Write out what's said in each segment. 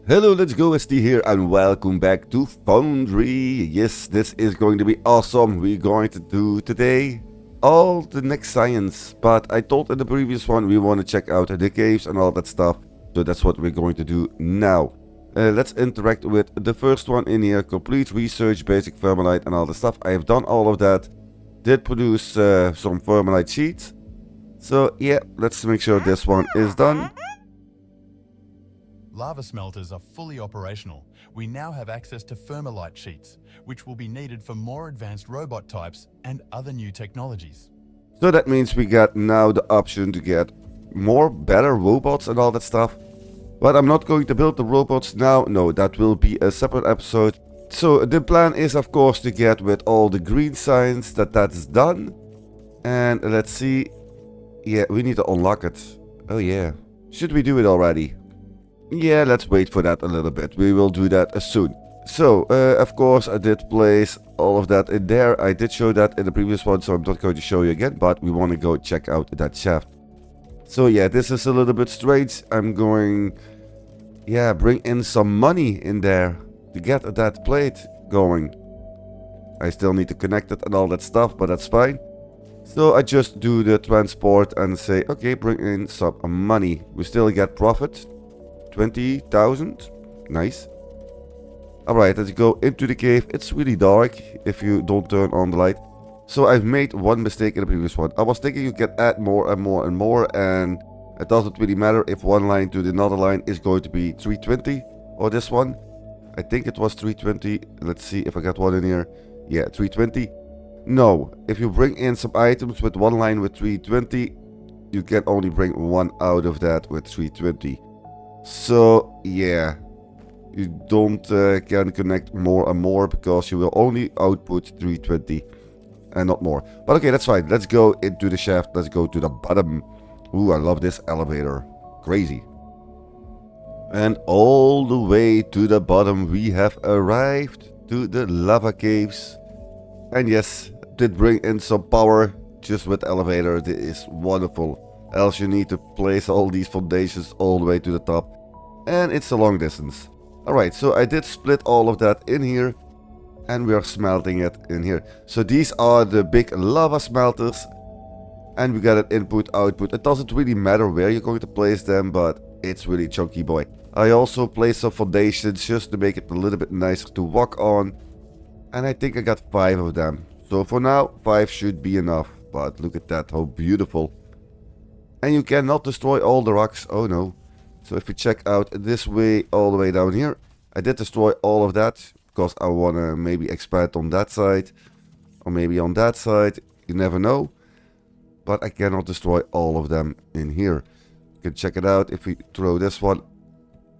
Hello, let's go ST here and welcome back to Foundry. Yes, this is going to be awesome. We're going to do today all the next science, but I told in the previous one we want to check out the caves and all that stuff, so that's what we're going to do now. Let's interact with the first one in here, complete research, basic vermalite and all the stuff. I have done all of that, did produce some vermalite sheets, so yeah, let's make sure this one is done. Lava smelters are fully operational. We now have access to vermalite sheets, which will be needed for more advanced robot types and other new technologies. So that means we got now the option to get more better robots and all that stuff. But I'm not going to build the robots now. No, that will be a separate episode. So the plan is of course to get with all the green science that's done. And let's see. Yeah, we need to unlock it. Oh yeah. Should we do it already? Yeah, let's wait for that a little bit. We will do that soon. So, of course, I did place all of that in there. I did show that in the previous one, so I'm not going to show you again. But we want to go check out that shaft. So, yeah, this is a little bit strange. I'm going, yeah, bring in some money in there to get that plate going. I still need to connect it and all that stuff, but that's fine. So, I just do the transport and say, okay, bring in some money. We still get profit. 20,000. Nice. Alright, let's go into the cave. It's really dark if you don't turn on the light. So I've made one mistake in the previous one. I was thinking you can add more and more and more, and it doesn't really matter if one line to the another line is going to be 320 or this one. I think it was 320. Let's see if I got one in here. Yeah, 320. No, if you bring in some items with one line with 320, you can only bring one out of that with 320. So yeah, you don't can connect more and more because you will only output 320 and not more. But okay, that's fine. Let's go into the shaft. Let's go to the bottom. Ooh, I love this elevator. Crazy. And all the way to the bottom we have arrived to the lava caves. And yes, did bring in some power just with the elevator. This is wonderful. Else you need to place all these foundations all the way to the top. And it's a long distance. Alright, so I did split all of that in here. And we are smelting it in here. So these are the big lava smelters. And we got an input, output. It doesn't really matter where you're going to place them, but it's really chunky boy. I also placed some foundations just to make it a little bit nicer to walk on. And I think I got 5 of them. So for now, 5 should be enough. But look at that, how beautiful. And you cannot destroy all the rocks. Oh no. So if you check out this way all the way down here. I did destroy all of that. Because I want to maybe expand on that side. Or maybe on that side. You never know. But I cannot destroy all of them in here. You can check it out if we throw this one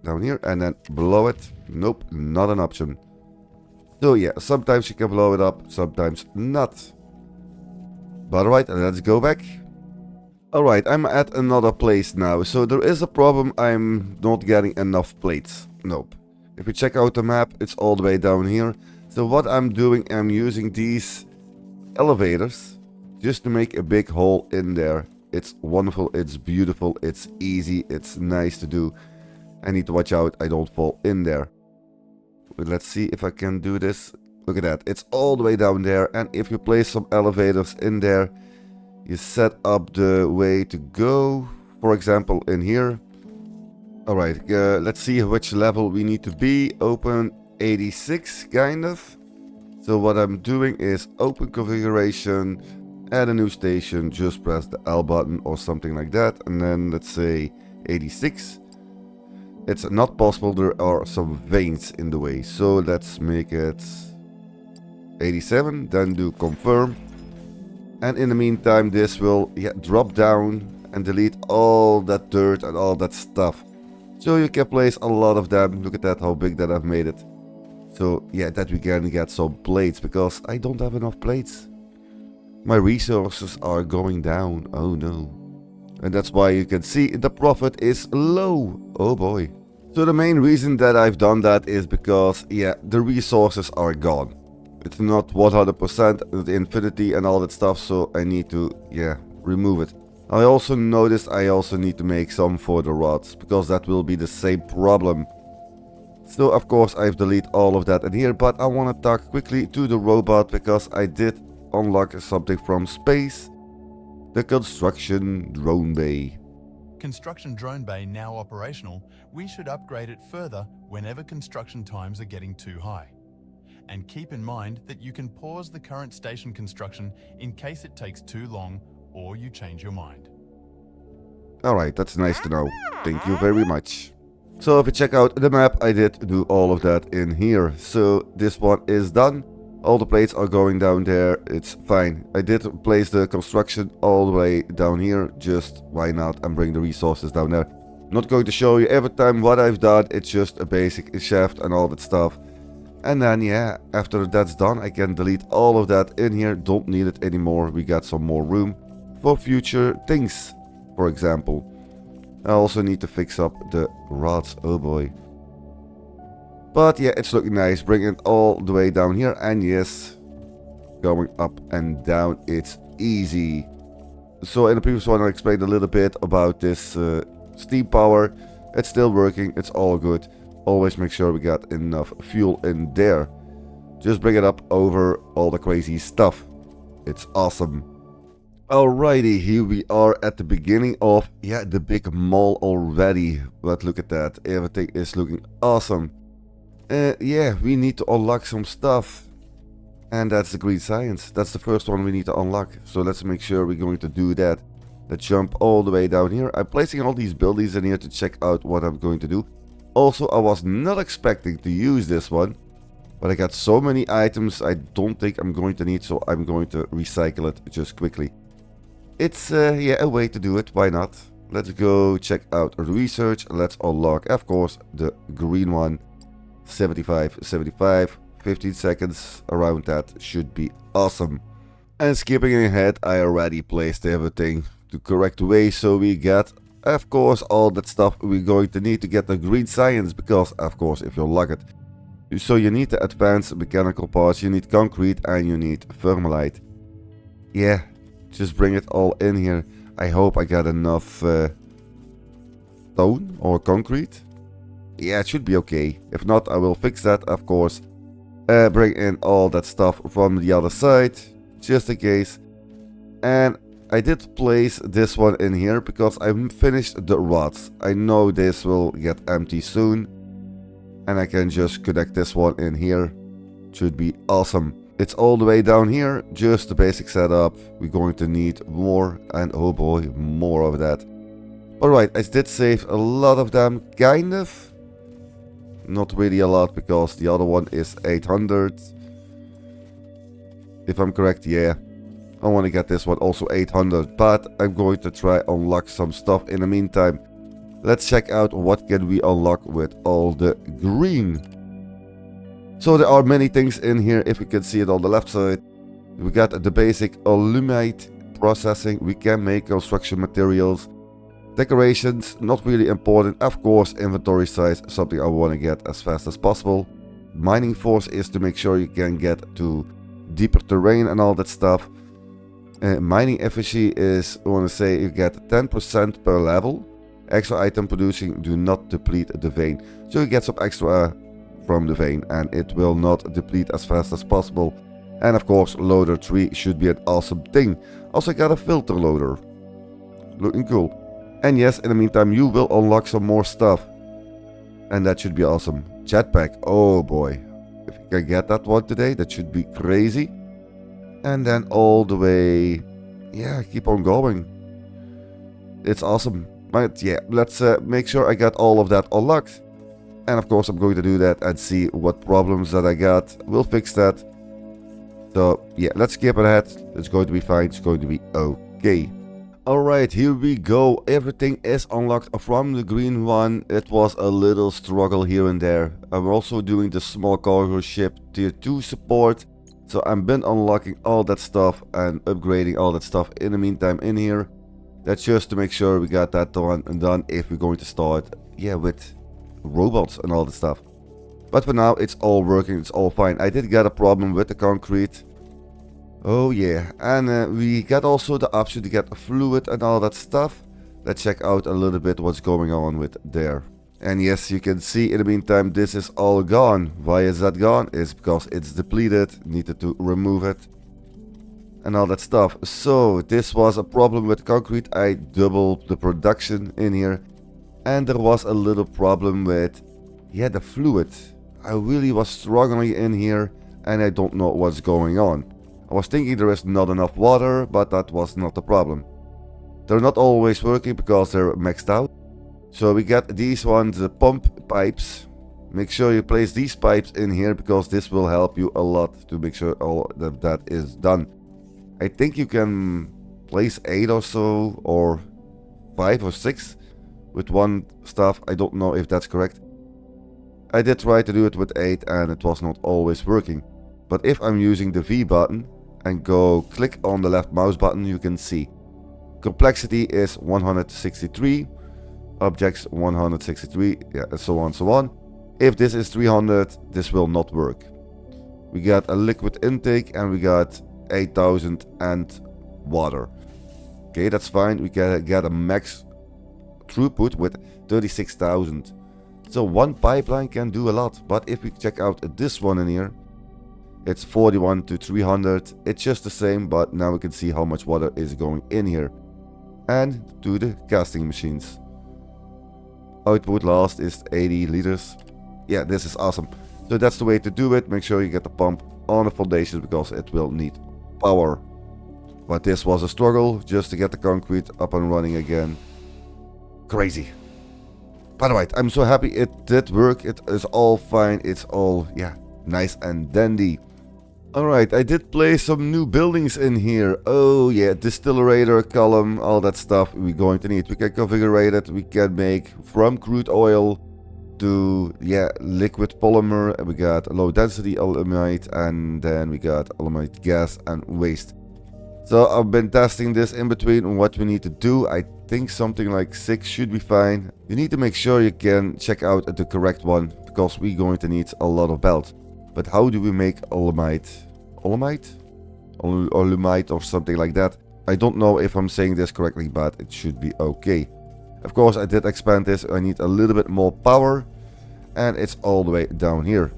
down here. And then blow it. Nope, not an option. So yeah, sometimes you can blow it up. Sometimes not. But alright, let's go back. Alright, I'm at another place now, so there is a problem. I'm not getting enough plates. Nope. If you check out the map, it's all the way down here. So what I'm doing, I'm using these elevators just to make a big hole in there. It's wonderful, it's beautiful, it's easy, it's nice to do. I need to watch out I don't fall in there. But let's see if I can do this. Look at that, it's all the way down there. And if you place some elevators in there, you set up the way to go, for example, in here. Alright, let's see which level we need to be. Open 86, kind of. So what I'm doing is open configuration, add a new station, just press the L button or something like that. And then let's say 86. It's not possible, there are some veins in the way. So let's make it 87, then do confirm. And in the meantime, this will drop down and delete all that dirt and all that stuff. So you can place a lot of them. Look at that, how big that I've made it. So yeah, that we can get some plates, because I don't have enough plates. My resources are going down. Oh no. And that's why you can see the profit is low. Oh boy. So the main reason that I've done that is because, yeah, the resources are gone. It's not 100% the infinity and all that stuff, so I need to, yeah, remove it. I also noticed I also need to make some for the rods, because that will be the same problem. So of course I've deleted all of that in here, but I want to talk quickly to the robot because I did unlock something from space. The construction drone bay. Construction drone bay now operational, we should upgrade it further whenever construction times are getting too high. And keep in mind that you can pause the current station construction in case it takes too long or you change your mind. Alright, that's nice to know. Thank you very much. So if you check out the map, I did do all of that in here. So this one is done. All the plates are going down there. It's fine. I did place the construction all the way down here. Just why not, and bring the resources down there. I'm not going to show you every time what I've done. It's just a basic shaft and all that stuff. And then yeah, after that's done, I can delete all of that in here. Don't need it anymore. We got some more room for future things. For example, I also need to fix up the rods. Oh boy. But yeah, it's looking nice. Bring it all the way down here. And yes, going up and down, it's easy. So in the previous one, I explained a little bit about this steam power. It's still working. It's all good. Always make sure we got enough fuel in there. Just bring it up over all the crazy stuff. It's awesome. Alrighty, here we are at the beginning of the big mall already. But look at that. Everything is looking awesome. Yeah, we need to unlock some stuff. And that's the green science. That's the first one we need to unlock. So let's make sure we're going to do that. Let's jump all the way down here. I'm placing all these buildings in here to check out what I'm going to do. Also, I was not expecting to use this one. But I got so many items I don't think I'm going to need. So I'm going to recycle it just quickly. It's a way to do it. Why not? Let's go check out research. Let's unlock, of course, the green one. 75, 15 seconds around that should be awesome. And skipping ahead, I already placed everything the correct way, so we got, of course, all that stuff we're going to need to get the green science, because, of course, if you unlock it. So you need the advanced mechanical parts, you need concrete, and you need thermalite. Yeah, just bring it all in here. I hope I got enough stone or concrete. Yeah, it should be okay. If not, I will fix that, of course. Bring in all that stuff from the other side, just in case. And I did place this one in here because I finished the rods. I know this will get empty soon. And I can just connect this one in here. Should be awesome. It's all the way down here, just the basic setup. We're going to need more, and oh boy, more of that. Alright, I did save a lot of them, kind of. Not really a lot, because the other one is 800. If I'm correct, yeah. I want to get this one also 800, but I'm going to try unlock some stuff in the meantime. Let's check out what can we unlock with all the green. So there are many things in here, if you can see it on the left side. We got the basic aluminite processing. We can make construction materials. Decorations, not really important. Of course, inventory size, something I want to get as fast as possible. Mining force is to make sure you can get to deeper terrain and all that stuff. Mining efficiency is, I want to say, you get 10% per level. Extra item producing do not deplete the vein. So you get some extra from the vein and it will not deplete as fast as possible. And of course, loader 3 should be an awesome thing. Also got a filter loader. Looking cool. And yes, in the meantime, you will unlock some more stuff. And that should be awesome. Jetpack, oh boy. If you can get that one today, that should be crazy. And then all the way, yeah, keep on going. It's awesome. But yeah, let's make sure I got all of that unlocked. And of course, I'm going to do that and see what problems that I got. We'll fix that. So yeah, let's skip ahead. It's going to be fine. It's going to be okay. Alright, here we go. Everything is unlocked from the green one. It was a little struggle here and there. I'm also doing the small cargo ship tier 2 support. So I've been unlocking all that stuff and upgrading all that stuff in the meantime in here. That's just to make sure we got that done if we're going to start, yeah, with robots and all that stuff. But for now, it's all working, it's all fine. I did get a problem with the concrete. Oh yeah, and we got also the option to get a fluid and all that stuff. Let's check out a little bit what's going on with there. And yes, you can see in the meantime this is all gone. Why is that gone? It's because it's depleted, needed to remove it and all that stuff. So this was a problem with concrete. I doubled the production in here, and there was a little problem with the fluid. I really was struggling in here and I don't know what's going on. I was thinking there is not enough water, but that was not the problem. They're not always working because they're maxed out. So we got these ones, the pump pipes. Make sure you place these pipes in here because this will help you a lot to make sure all that is done. I think you can place 8 or so, or 5 or 6 with one stuff. I don't know if that's correct. I did try to do it with 8 and it was not always working. But if I'm using the V button and go click on the left mouse button, you can see complexity is 163, objects 163, so on. If this is 300, this will not work. We got a liquid intake and we got 8000 and water. Okay, that's fine. We can get a max throughput with 36,000. So one pipeline can do a lot. But if we check out this one in here, it's 41 to 300. It's just the same, but now we can see how much water is going in here. And to the casting machines. Output last is 80 liters. Yeah, this is awesome. So that's the way to do it. Make sure you get the pump on the foundation because it will need power. But this was a struggle just to get the concrete up and running again. Crazy. But alright, I'm so happy it did work. It is all fine. It's all, nice and dandy. Alright, I did place some new buildings in here. Oh yeah, distillerator, column, all that stuff we're going to need. We can configure it. We can make from crude oil to liquid polymer. We got low density alumite, and then we got alumite gas and waste. So I've been testing this in between what we need to do. I think something like 6 should be fine. You need to make sure you can check out the correct one because we're going to need a lot of belts. But how do we make alumite? Alumite or something like that. I don't know if I'm saying this correctly, but it should be okay. Of course, I did expand this. I need a little bit more power. And it's all the way down here.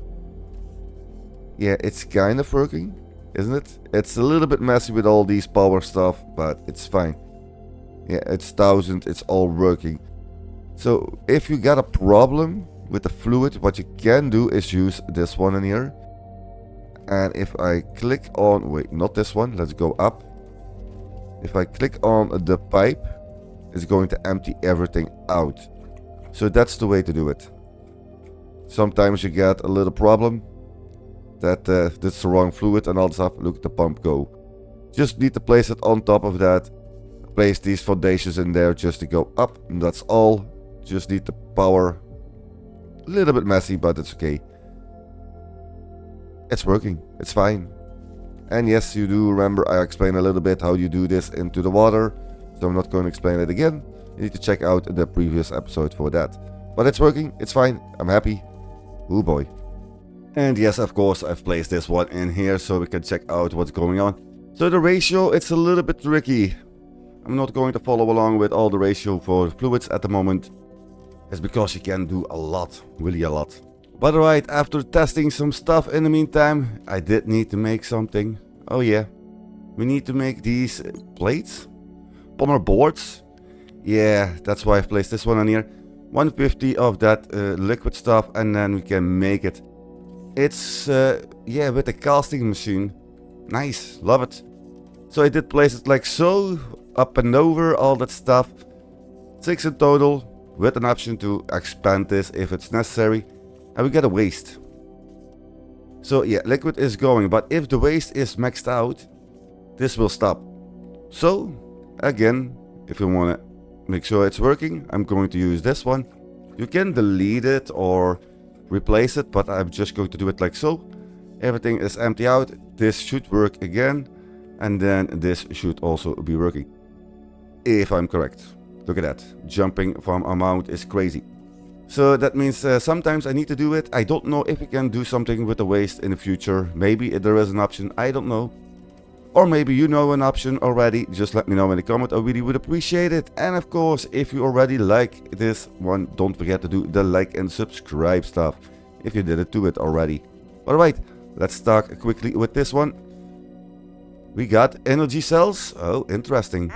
Yeah, it's kind of working, isn't it? It's a little bit messy with all these power stuff, but it's fine. Yeah, it's 1000. It's all working. So if you got a problem with the fluid, what you can do is use this one in here. And if I click on, wait, not this one. Let's go up. If I click on the pipe, it's going to empty everything out. So that's the way to do it. Sometimes you get a little problem that that's the wrong fluid and all that stuff. Look at the pump go. Just need to place it on top of that. Place these foundations in there just to go up, and that's all. Just need the power. A little bit messy, but it's okay. It's working. It's fine. And yes, you do remember I explained a little bit how you do this into the water. So I'm not going to explain it again. You need to check out the previous episode for that. But it's working. It's fine. I'm happy. Oh boy. And yes, of course, I've placed this one in here so we can check out what's going on. So the ratio, it's a little bit tricky. I'm not going to follow along with all the ratio for fluids at the moment. It's because you can do a lot. Really a lot. But alright, after testing some stuff in the meantime, I did need to make something. Oh yeah. We need to make these plates. Polymer boards. Yeah, that's why I've placed this one on here. 150 of that liquid stuff, and then we can make it. It's with the casting machine. Nice, love it. So I did place it like so, up and over, all that stuff. 6 in total, with an option to expand this if it's necessary. And we get a waste. So yeah, liquid is going, but if the waste is maxed out, this will stop. So again, if you want to make sure it's working, I'm going to use this one. You can delete it or replace it, but I'm just going to do it like so. Everything is empty out. This should work again, and then this should also be working, if I'm correct. Look at that, jumping from amount is crazy. So that means sometimes I need to do it. I don't know if we can do something with the waste in the future. Maybe there is an option, I don't know. Or maybe you know an option already, just let me know in the comment, I really would appreciate it. And of course, if you already like this one, don't forget to do the like and subscribe stuff, if you didn't do it already. Alright, let's start quickly with this one. We got energy cells. Oh, interesting.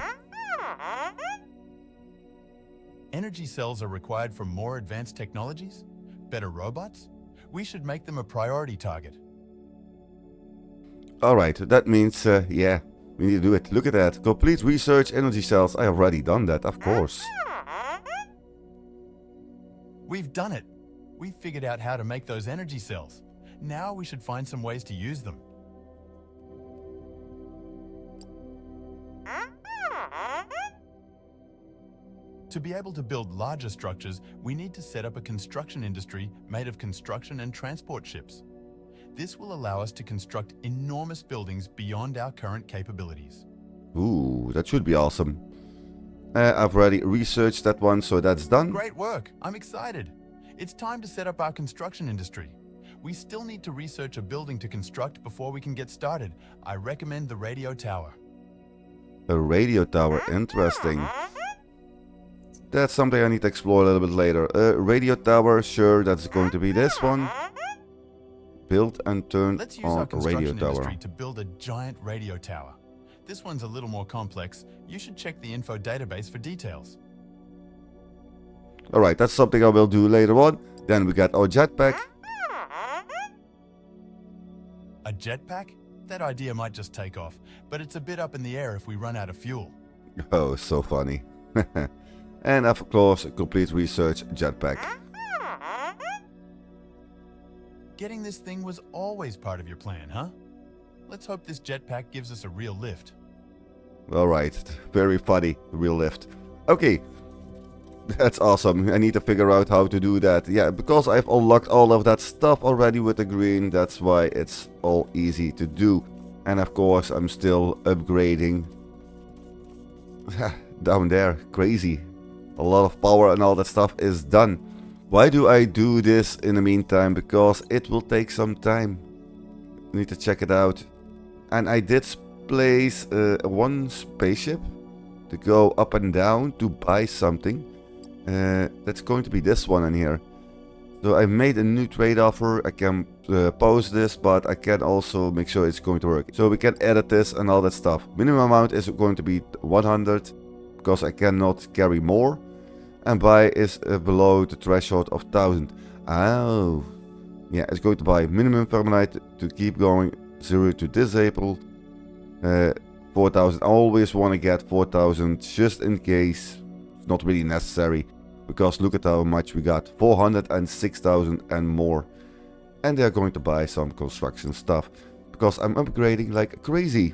Energy cells are required for more advanced technologies? Better robots? We should make them a priority target. Alright, that means, yeah, we need to do it. Look at that. Complete research energy cells. I have already done that, of course. We've done it. We figured out how to make those energy cells. Now we should find some ways to use them. To be able to build larger structures, we need to set up a construction industry made of construction and transport ships. This will allow us to construct enormous buildings beyond our current capabilities. Ooh, that should be awesome. I've already researched that one, so that's done. Great work! I'm excited! It's time to set up our construction industry. We still need to research a building to construct before we can get started. I recommend the radio tower. A radio tower, interesting. That's something I need to explore a little bit later. Radio tower, sure, that's going to be this one. Build and turn Let's use on our construction radio tower. industry to build a giant radio tower. This one's a little more complex. You should check the info database for details. Alright, that's something I will do later on. Then we got our jetpack. A jetpack? That idea might just take off, but it's a bit up in the air if we run out of fuel. Oh, so funny. And of course, complete research jetpack. Getting this thing was always part of your plan, huh? Let's hope this jetpack gives us a real lift. Alright, very funny, real lift. Okay, that's awesome. I need to figure out how to do that. Yeah, because I've unlocked all of that stuff already with the green, that's why it's all easy to do. And of course, I'm still upgrading. Down there, crazy. A lot of power and all that stuff is done. Why do I do this in the meantime? Because it will take some time. Need to check it out. And I did place one spaceship to go up and down to buy something. That's going to be this one in here. So I made a new trade offer. I can pause this, but I can also make sure it's going to work. So we can edit this and all that stuff. Minimum amount is going to be 100 because I cannot carry more. And buy is below the threshold of 1000. Oh, yeah, it's going to buy minimum per night to keep going, 0 to disable. 4000. I always want to get 4000 just in case. It's not really necessary because look at how much we got, 400 and 6000 and more. And they're going to buy some construction stuff because I'm upgrading like crazy.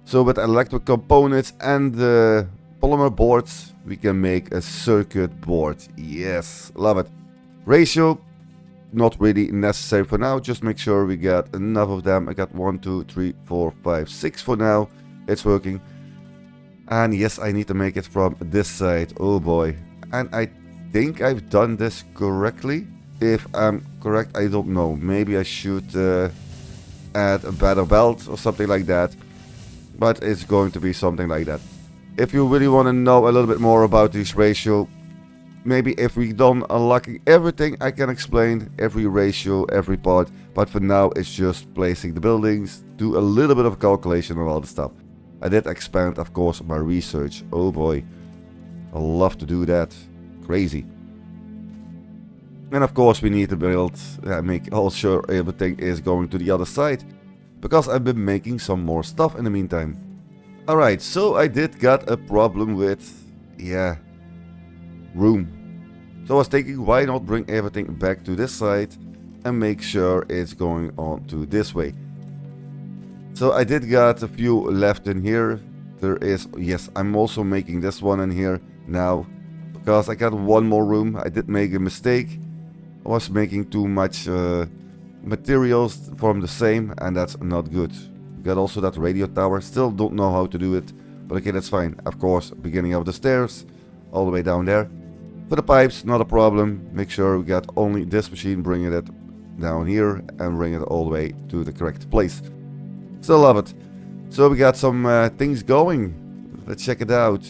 So with electric components and the polymer boards, we can make a circuit board. Yes, love it. Ratio, not really necessary for now. Just make sure we get enough of them. I got 1, 2, 3, 4, 5, 6 for now. It's working. And yes, I need to make it from this side. Oh boy. And I think I've done this correctly. If I'm correct, I don't know. Maybe I should add a better belt or something like that. But it's going to be something like that. If you really want to know a little bit more about this ratio, maybe if we done unlocking everything, I can explain every ratio, every part. But for now, it's just placing the buildings, do a little bit of calculation and all the stuff. I did expand, of course, my research. Oh boy, I love to do that. Crazy. And of course, we need to build, make all sure everything is going to the other side, because I've been making some more stuff in the meantime. Alright, so I did got a problem with, room. So I was thinking, why not bring everything back to this side and make sure it's going on to this way. So I did got a few left in here. There is, yes, I'm also making this one in here now, because I got one more room. I did make a mistake. I was making too much materials from the same, and that's not good. Got also that radio tower. Still don't know how to do it, but okay, that's fine. Of course, beginning of the stairs, all the way down there. For the pipes, not a problem. Make sure we got only this machine, bringing it down here and bring it all the way to the correct place. Still love it. So we got some things going. Let's check it out.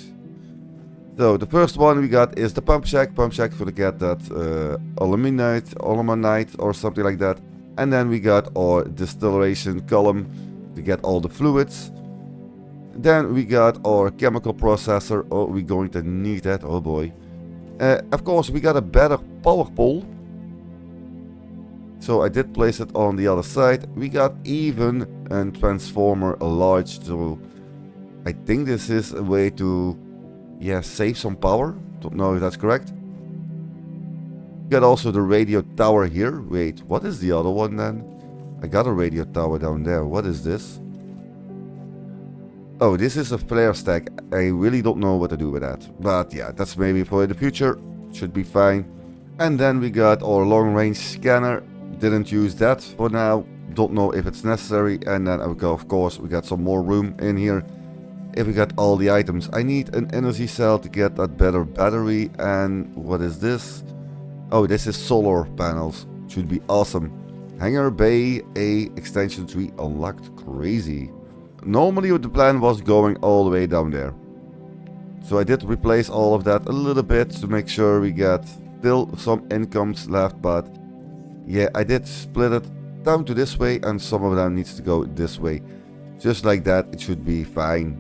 So the first one we got is the pump shack for to get that aluminite or something like that. And then we got our distillation column to get all the fluids. Then we got our chemical processor. Oh, we're going to need that. Oh boy. Of course, we got a better power pole. So I did place it on the other side. We got even a transformer large. So I think this is a way to, yeah, save some power. Don't know if that's correct. We got also the radio tower here. Wait, what is the other one then? I got a radio tower down there. What is this? Oh, this is a flare stack. I really don't know what to do with that. But yeah, that's maybe for the future. Should be fine. And then we got our long range scanner. Didn't use that for now. Don't know if it's necessary. And then of course we got some more room in here. If we got all the items. I need an energy cell to get that better battery. And what is this? Oh, this is solar panels. Should be awesome. Hangar Bay A extension tree unlocked. Crazy. Normally the plan was going all the way down there. So I did replace all of that a little bit to make sure we get still some incomes left. But yeah, I did split it down to this way and some of them needs to go this way. Just like that, it should be fine.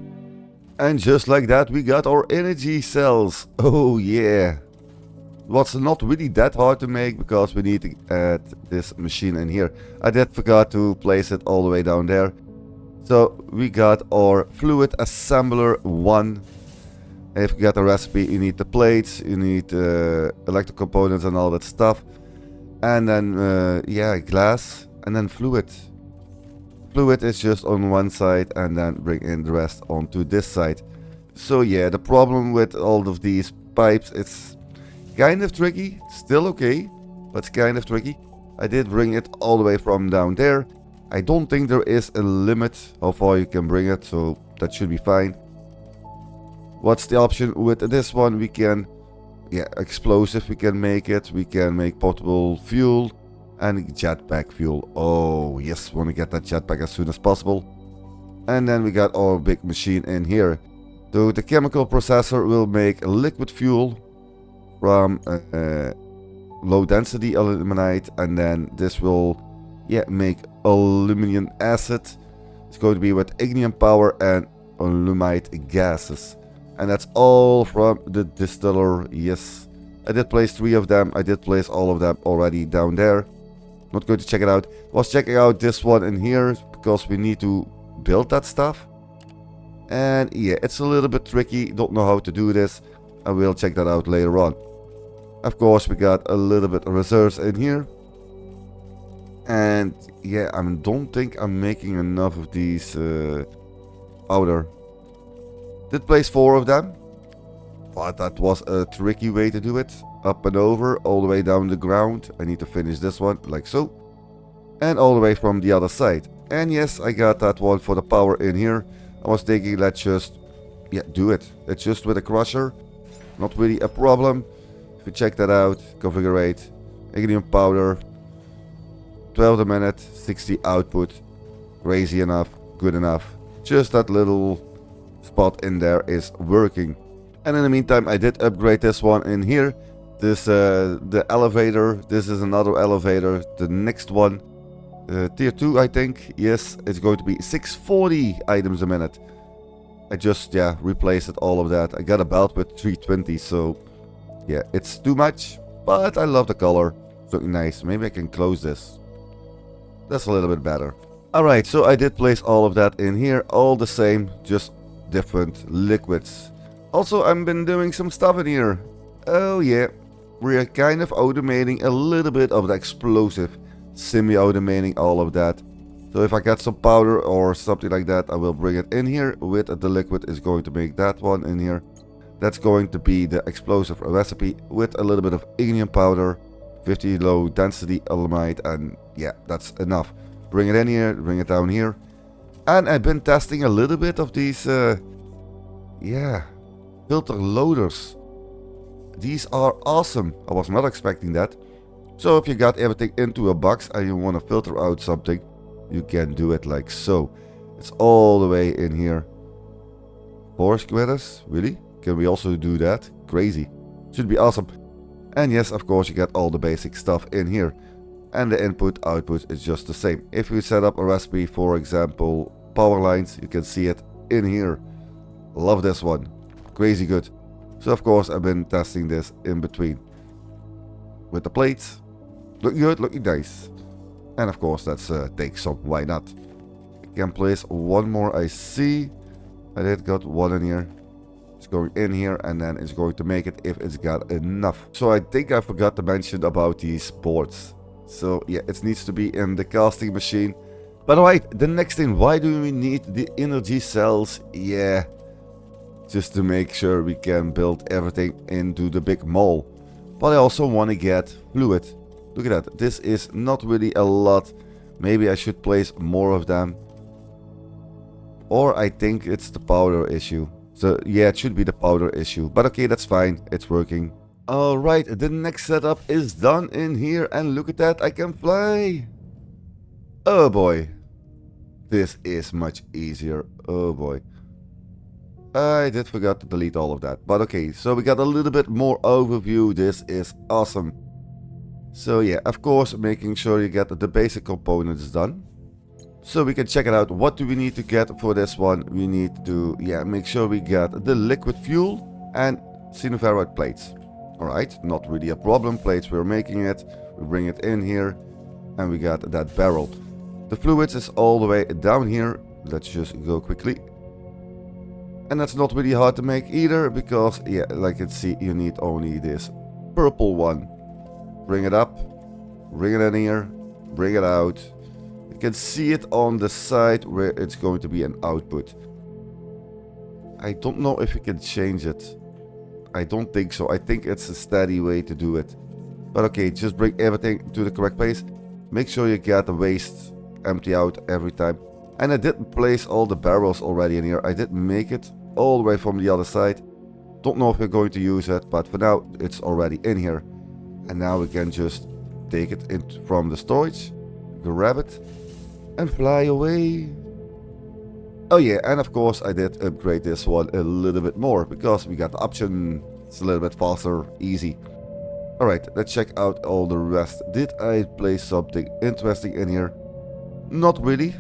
And just like that, we got our energy cells. Oh yeah. What's not really that hard to make because we need to add this machine in here. I did forgot to place it all the way down there. So we got our fluid assembler 1. If you got the recipe, you need the plates, you need electric components and all that stuff. And then, yeah, glass and then fluid. Fluid is just on one side and then bring in the rest onto this side. So yeah, the problem with all of these pipes, it's kind of tricky. Still okay, but it's kind of tricky. I did bring it all the way from down there. I don't think there is a limit how far you can bring it, so that should be fine. What's the option with this one? We can, yeah, explosive we can make it. We can make portable fuel and jetpack fuel. Oh yes, want to get that jetpack as soon as possible. And then we got our big machine in here. So the chemical processor will make liquid fuel from low density aluminite, and then this will, yeah, make aluminum acid. It's going to be with ignium power and aluminite gases, and that's all from the distiller. Yes, I did place 3 of them. I did place all of them already down there. Not going to check it out. Was checking out this one in here because we need to build that stuff, and yeah, it's a little bit tricky. Don't know how to do this. I will check that out later on. Of course, we got a little bit of reserves in here. And yeah, I don't think I'm making enough of these powder. Did place 4 of them. But that was a tricky way to do it. Up and over, all the way down the ground. I need to finish this one, like so. And all the way from the other side. And yes, I got that one for the power in here. I was thinking, let's just, yeah, do it. It's just with a crusher. Not really a problem. If you check that out, configure ignium powder. 12 a minute, 60 output. Crazy enough, good enough. Just that little spot in there is working. And in the meantime, I did upgrade this one in here. This the elevator. This is another elevator. The next one, tier 2, I think. Yes, it's going to be 640 items a minute. I just, yeah, replaced it, all of that. I got a belt with 320, so yeah, it's too much. But I love the color. It's looking nice. Maybe I can close this. That's a little bit better. Alright, so I did place all of that in here. All the same, just different liquids. Also, I've been doing some stuff in here. Oh yeah, we're kind of automating a little bit of the explosive. Semi-automating all of that. So if I get some powder or something like that, I will bring it in here. With the liquid is going to make that one in here. That's going to be the explosive recipe with a little bit of ignium powder. 50 low density aluminite, and yeah, that's enough. Bring it in here, bring it down here. And I've been testing a little bit of these, yeah, filter loaders. These are awesome. I was not expecting that. So if you got everything into a box and you want to filter out something, you can do it like so. It's all the way in here. 4 squares? Really? Can we also do that? Crazy. Should be awesome. And yes, of course, you get all the basic stuff in here. And the input output is just the same. If you set up a recipe, for example, power lines, you can see it in here. Love this one. Crazy good. So of course I've been testing this in between. With the plates. Looking good, looking nice. And of course that's take some, why not? I can place one more IC. I did got one in here. It's going in here and then it's going to make it if it's got enough. So I think I forgot to mention about these boards. So yeah, it needs to be in the casting machine. But alright, the next thing, why do we need the energy cells? Yeah, just to make sure we can build everything into the big mall. But I also want to get fluid. Look at that, this is not really a lot. Maybe I should place more of them. Or I think it's the powder issue. So yeah, it should be the powder issue. But okay, that's fine, it's working. Alright, the next setup is done in here. And look at that, I can fly. Oh boy. This is much easier. Oh boy. I did forget to delete all of that. But okay, so we got a little bit more overview. This is awesome. So yeah, of course, making sure you get the basic components done. So we can check it out. What do we need to get for this one? We need to, yeah, make sure we get the liquid fuel and xenoferrite plates. Alright, not really a problem. Plates, we're making it. We bring it in here. And we got that barrel. The fluids is all the way down here. Let's just go quickly. And that's not really hard to make either. Because, yeah, like you can see, you need only this purple one. Bring it up. Bring it in here. Bring it out. You can see it on the side where it's going to be an output. I don't know if you can change it. I don't think so. I think it's a steady way to do it. But okay, just bring everything to the correct place. Make sure you get the waste empty out every time. And I did place all the barrels already in here. I did make it all the way from the other side. Don't know if we're going to use it, but for now it's already in here. And now we can just take it in from the storage, grab it, and fly away. Oh yeah, and of course I did upgrade this one a little bit more, because we got the option. It's a little bit faster, easy. Alright, let's check out all the rest. Did I place something interesting in here? Not really.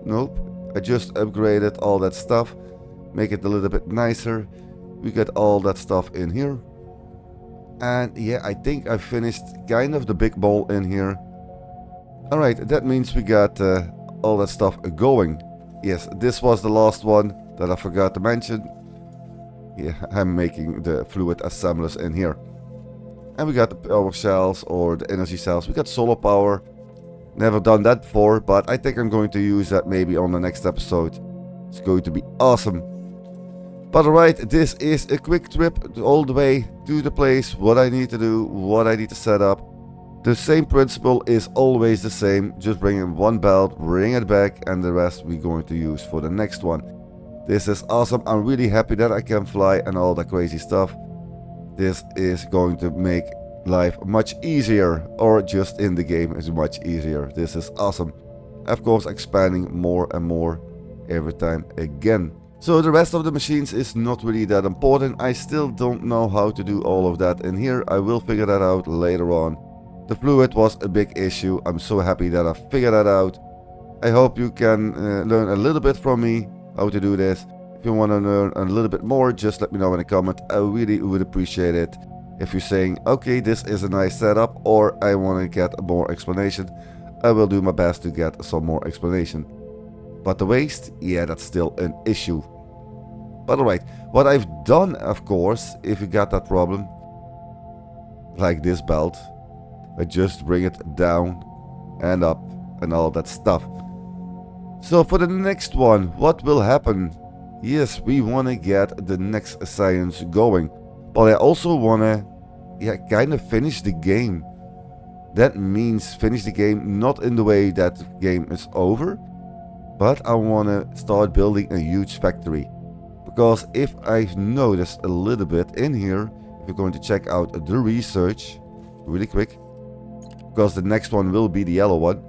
Nope. I just upgraded all that stuff. Make it a little bit nicer. We got all that stuff in here. And yeah, I think I finished kind of the big bowl in here. Alright, that means we got all that stuff going. Yes, this was the last one that I forgot to mention. Yeah, I'm making the fluid assemblers in here. And we got the power cells or the energy cells. We got solar power. Never done that before, but I think I'm going to use that maybe on the next episode. It's going to be awesome. But alright, this is a quick trip all the way to the place. What I need to do, what I need to set up. The same principle is always the same. Just bring in one belt, bring it back, and the rest we're going to use for the next one. This is awesome. I'm really happy that I can fly and all that crazy stuff. This is going to make life much easier, or just in the game is much easier. This is awesome. Of course, expanding more and more every time again. So the rest of the machines is not really that important. I still don't know how to do all of that in here. I will figure that out later on. The fluid was a big issue. I'm so happy that I figured that out. I hope you can learn a little bit from me how to do this. If you want to learn a little bit more, just let me know in a comment. I really would appreciate it. If you're saying, okay, this is a nice setup, or I want to get more explanation, I will do my best to get some more explanation. But the waste, yeah, that's still an issue. But alright, what I've done, of course, if you got that problem, like this belt, I just bring it down and up and all that stuff. So for the next one, what will happen? Yes, we want to get the next science going. But I also want to, yeah, kind of finish the game. That means finish the game not in the way that the game is over, but I want to start building a huge factory. Because if I've noticed a little bit in here, if you're going to check out the research really quick, because the next one will be the yellow one.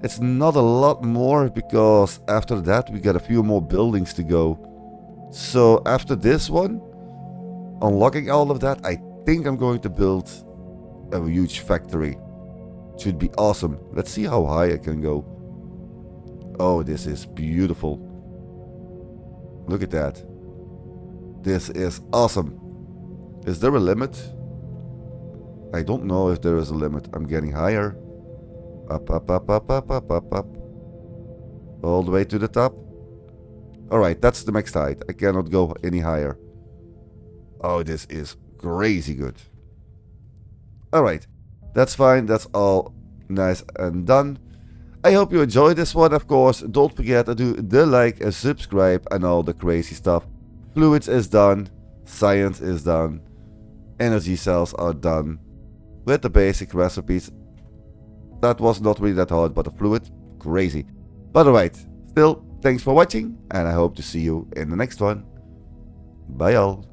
It's not a lot more because after that we got a few more buildings to go. So after this one, unlocking all of that, I think I'm going to build a huge factory. Should be awesome. Let's see how high I can go. Oh, this is beautiful. Look at that. This is awesome. Is there a limit? I don't know if there is a limit. I'm getting higher. Up, up, up, up, up, up, up, up. All the way to the top. Alright, that's the max height. I cannot go any higher. Oh, this is crazy good. Alright, that's fine. That's all nice and done. I hope you enjoyed this one, of course. Don't forget to do the like and subscribe and all the crazy stuff. Fluids is done. Science is done. Energy cells are done. With the basic recipes. That was not really that hard, but the fluid, crazy. But alright, still, thanks for watching, and I hope to see you in the next one. Bye all.